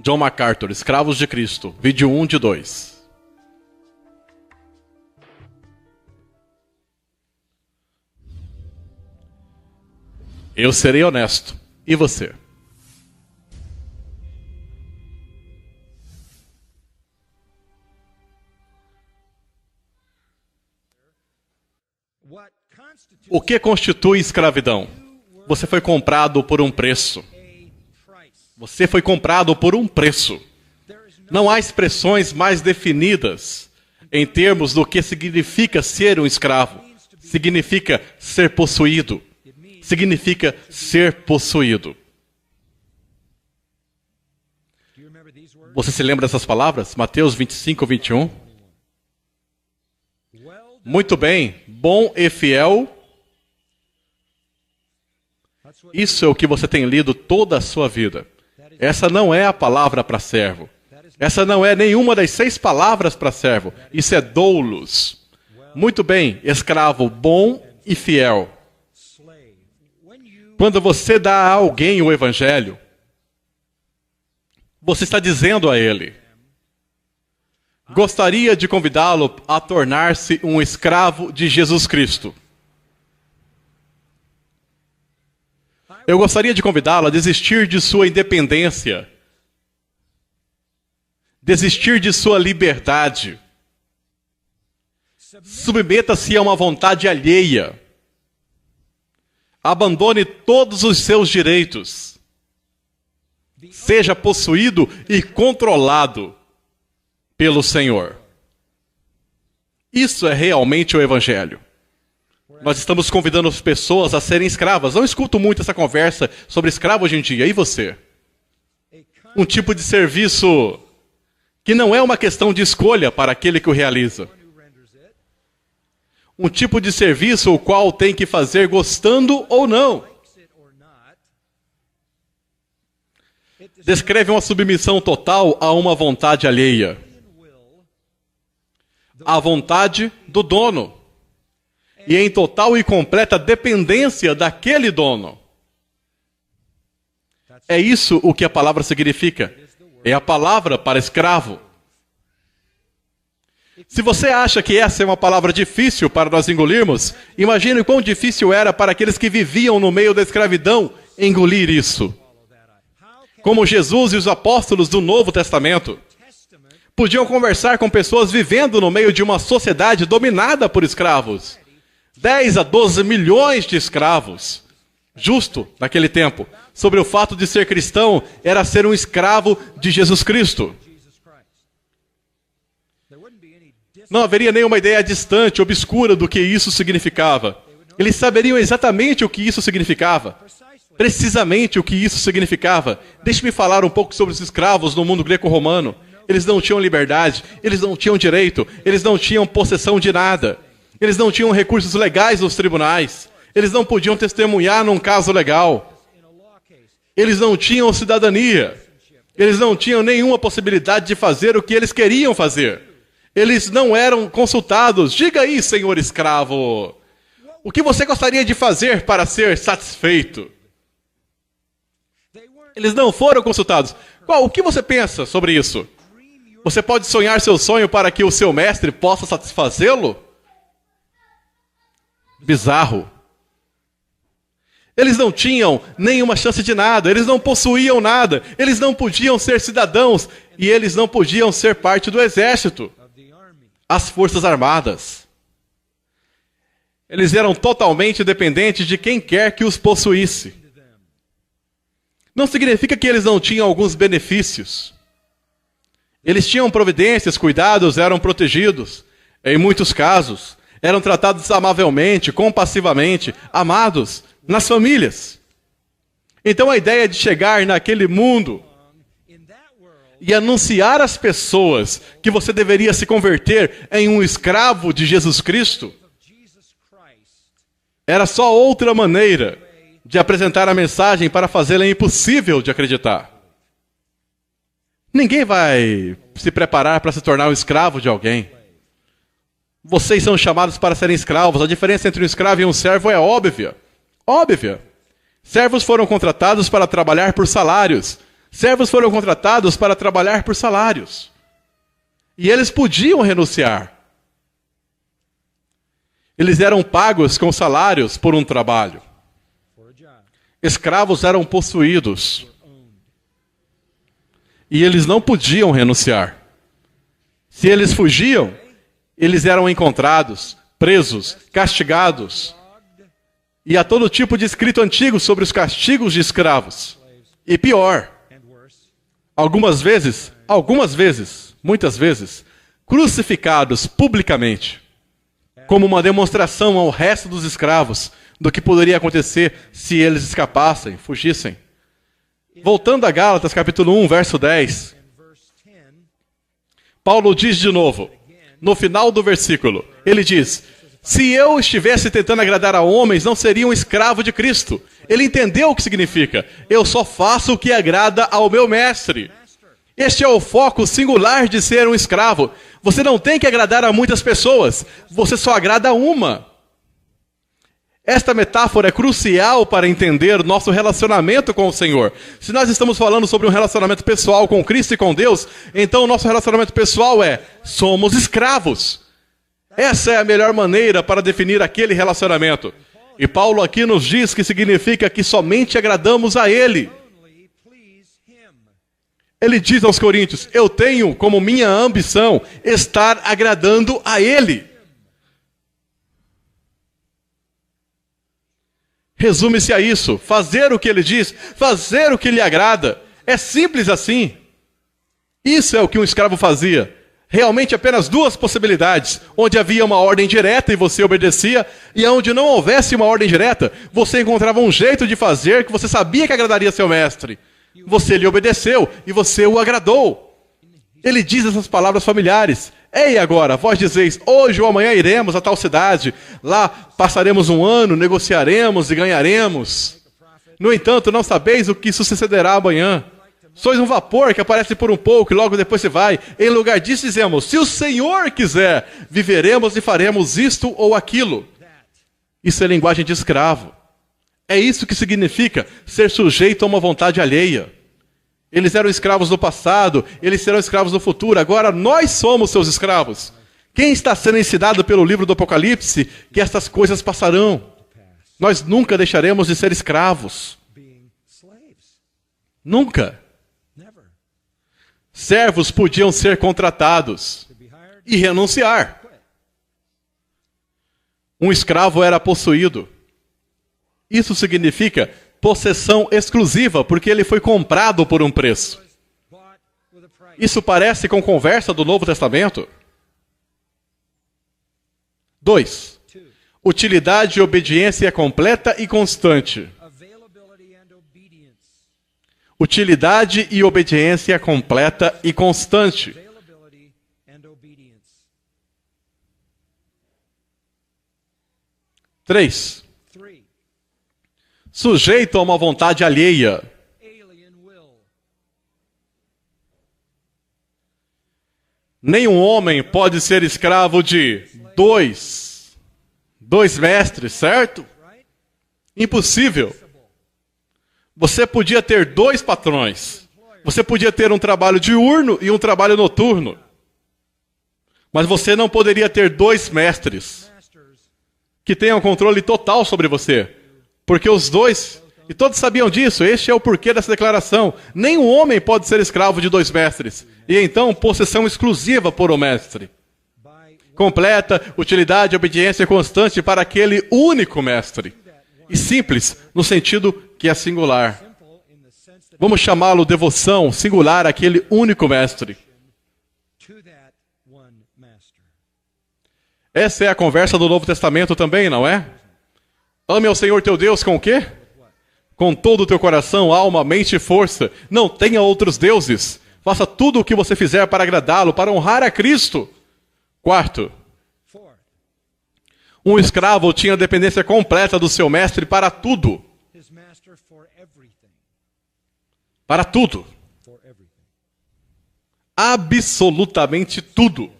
John MacArthur, Escravos de Cristo, vídeo 1 de 2. Eu serei honesto. E você? O que constitui escravidão? Você foi comprado por um preço. Você foi comprado por um preço. Não há expressões mais definidas em termos do que significa ser um escravo. Significa ser possuído. Significa ser possuído. Você se lembra dessas palavras? Mateus 25, 21. Muito bem, bom e fiel. Isso é o que você tem lido toda a sua vida. Essa não é a palavra para servo. Essa não é nenhuma das 6 palavras para servo. Isso é doulos. Muito bem, escravo bom e fiel. Quando você dá a alguém o evangelho, você está dizendo a ele: gostaria de convidá-lo a tornar-se um escravo de Jesus Cristo. Eu gostaria de convidá-lo a desistir de sua independência, desistir de sua liberdade. Submeta-se a uma vontade alheia. Abandone todos os seus direitos. Seja possuído e controlado pelo Senhor. Isso é realmente o Evangelho. Nós estamos convidando as pessoas a serem escravas. Não escuto muito essa conversa sobre escravo hoje em dia. E você? Um tipo de serviço que não é uma questão de escolha para aquele que o realiza. Um tipo de serviço o qual tem que fazer gostando ou não. Descreve uma submissão total a uma vontade alheia. A vontade do dono. E em total e completa dependência daquele dono. É isso o que a palavra significa. É a palavra para escravo. Se você acha que essa é uma palavra difícil para nós engolirmos, imagine o quão difícil era para aqueles que viviam no meio da escravidão engolir isso. Como Jesus e os apóstolos do Novo Testamento podiam conversar com pessoas vivendo no meio de uma sociedade dominada por escravos. 10 a 12 milhões de escravos, justo naquele tempo, sobre o fato de ser cristão era ser um escravo de Jesus Cristo. Não haveria nenhuma ideia distante, obscura do que isso significava. Eles saberiam exatamente o que isso significava. Precisamente o que isso significava. Deixe-me falar um pouco sobre os escravos no mundo greco-romano. Eles não tinham liberdade, eles não tinham direito, eles não tinham possessão de nada. Eles não tinham recursos legais nos tribunais. Eles não podiam testemunhar num caso legal. Eles não tinham cidadania. Eles não tinham nenhuma possibilidade de fazer o que eles queriam fazer. Eles não eram consultados. Diga aí, senhor escravo, o que você gostaria de fazer para ser satisfeito? Eles não foram consultados. O que você pensa sobre isso? Você pode sonhar seu sonho para que o seu mestre possa satisfazê-lo? Bizarro. Eles não tinham nenhuma chance de nada, eles não possuíam nada, eles não podiam ser cidadãos e eles não podiam ser parte do exército, as forças armadas. Eles eram totalmente dependentes de quem quer que os possuísse. Não significa que eles não tinham alguns benefícios. Eles tinham providências, cuidados, eram protegidos. Em muitos casos, eram tratados amavelmente, compassivamente, amados nas famílias. Então a ideia de chegar naquele mundo e anunciar às pessoas que você deveria se converter em um escravo de Jesus Cristo era só outra maneira de apresentar a mensagem para fazê-la impossível de acreditar. Ninguém vai se preparar para se tornar um escravo de alguém. Vocês são chamados para serem escravos. A diferença entre um escravo e um servo é óbvia. Óbvia. Servos foram contratados para trabalhar por salários. Servos foram contratados para trabalhar por salários. E eles podiam renunciar. Eles eram pagos com salários por um trabalho. Escravos eram possuídos. E eles não podiam renunciar. Se eles fugiam, eles eram encontrados, presos, castigados. E há todo tipo de escrito antigo sobre os castigos de escravos. E pior, algumas vezes, muitas vezes, crucificados publicamente, como uma demonstração ao resto dos escravos do que poderia acontecer se eles escapassem, fugissem. Voltando a Gálatas, capítulo 1, verso 10, Paulo diz de novo, no final do versículo, ele diz: se eu estivesse tentando agradar a homens, não seria um escravo de Cristo. Ele entendeu o que significa. Eu só faço o que agrada ao meu mestre. Este é o foco singular de ser um escravo. Você não tem que agradar a muitas pessoas. Você só agrada a uma. Esta metáfora é crucial para entender nosso relacionamento com o Senhor. Se nós estamos falando sobre um relacionamento pessoal com Cristo e com Deus, então o nosso relacionamento pessoal é: somos escravos. Essa é a melhor maneira para definir aquele relacionamento. E Paulo aqui nos diz que significa que somente agradamos a Ele. Ele diz aos Coríntios: eu tenho como minha ambição estar agradando a Ele. Resume-se a isso: fazer o que Ele diz, fazer o que lhe agrada. É simples assim. Isso é o que um escravo fazia. Realmente apenas duas possibilidades, onde havia uma ordem direta e você obedecia, e onde não houvesse uma ordem direta, você encontrava um jeito de fazer que você sabia que agradaria seu mestre. Você lhe obedeceu e você o agradou. Ele diz essas palavras familiares: ei, agora, vós dizeis, hoje ou amanhã iremos a tal cidade, lá passaremos um ano, negociaremos e ganharemos. No entanto, não sabeis o que sucederá amanhã. Sois um vapor que aparece por um pouco e logo depois se vai. Em lugar disso dizemos: se o Senhor quiser, viveremos e faremos isto ou aquilo. Isso é linguagem de escravo. É isso que significa ser sujeito a uma vontade alheia. Eles eram escravos do passado, eles serão escravos do futuro. Agora nós somos seus escravos. Quem está sendo ensinado pelo livro do Apocalipse que estas coisas passarão? Nós nunca deixaremos de ser escravos. Nunca. Servos podiam ser contratados e renunciar. Um escravo era possuído. Isso significa possessão exclusiva, porque ele foi comprado por um preço. Isso parece com conversa do Novo Testamento? 2. Utilidade e obediência completa e constante. Utilidade e obediência completa e constante. 3. Sujeito a uma vontade alheia. Nenhum homem pode ser escravo de dois mestres, certo? Impossível. Você podia ter 2 patrões. Você podia ter um trabalho diurno e um trabalho noturno. Mas você não poderia ter 2 mestres que tenham controle total sobre você. Porque os 2, e todos sabiam disso, este é o porquê dessa declaração. Nenhum homem pode ser escravo de 2 mestres. E então, possessão exclusiva por um mestre. Completa, utilidade e obediência constante para aquele único mestre. E simples, no sentido que é singular. Vamos chamá-lo devoção singular àquele único mestre. Essa é a conversa do Novo Testamento também, não é? Ame ao Senhor teu Deus com o quê? Com todo o teu coração, alma, mente e força. Não tenha outros deuses. Faça tudo o que você fizer para agradá-lo, para honrar a Cristo. 4. Um escravo tinha dependência completa do seu mestre para tudo. Para tudo. Absolutamente tudo.